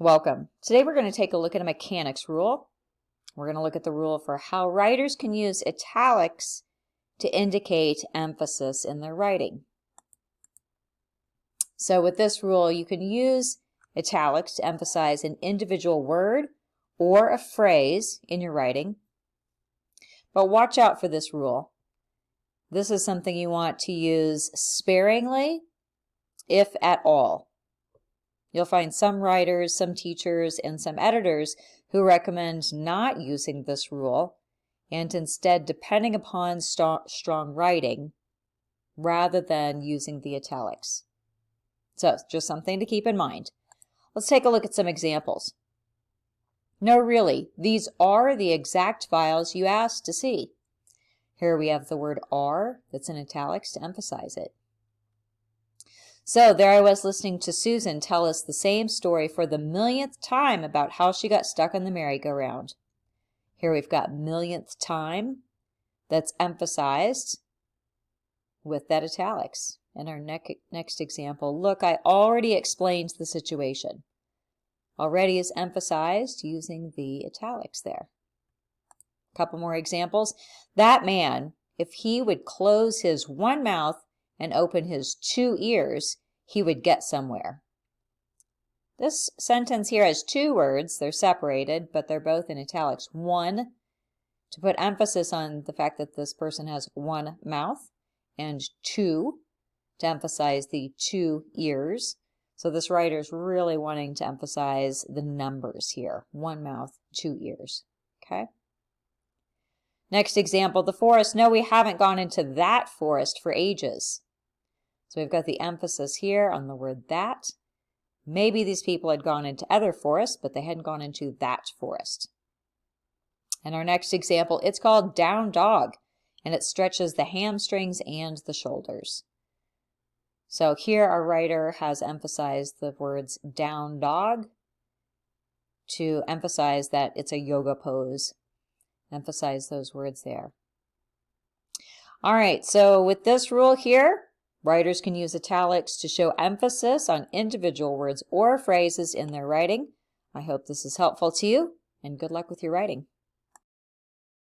Welcome. Today we're going to take a look at a mechanics rule. We're going to look at the rule for how writers can use italics to indicate emphasis in their writing. So with this rule, you can use italics to emphasize an individual word or a phrase in your writing. But watch out for this rule. This is something you want to use sparingly, if at all. You'll find some writers, some teachers, and some editors who recommend not using this rule and instead depending upon strong writing rather than using the italics. So just something to keep in mind. Let's take a look at some examples. No, really, these are the exact files you asked to see. Here we have the word are that's in italics to emphasize it. So there I was listening to Susan tell us the same story for the millionth time about how she got stuck on the merry-go-round. Here we've got millionth time that's emphasized with that italics. In our next example, look, I already explained the situation. Already is emphasized using the italics there. A couple more examples. That man, if he would close his one mouth and open his two ears, he would get somewhere. This sentence here has two words. They're separated, but they're both in italics. One, to put emphasis on the fact that this person has one mouth, and two, to emphasize the two ears. So this writer is really wanting to emphasize the numbers here. One mouth, two ears. Okay? Next example, the forest. No, we haven't gone into that forest for ages. So we've got the emphasis here on the word that. Maybe these people had gone into other forests, but they hadn't gone into that forest. And our next example, it's called down dog, and it stretches the hamstrings and the shoulders. So here our writer has emphasized the words down dog to emphasize that it's a yoga pose. Emphasize those words there. All right, so with this rule here, writers can use italics to show emphasis on individual words or phrases in their writing. I hope this is helpful to you, and good luck with your writing.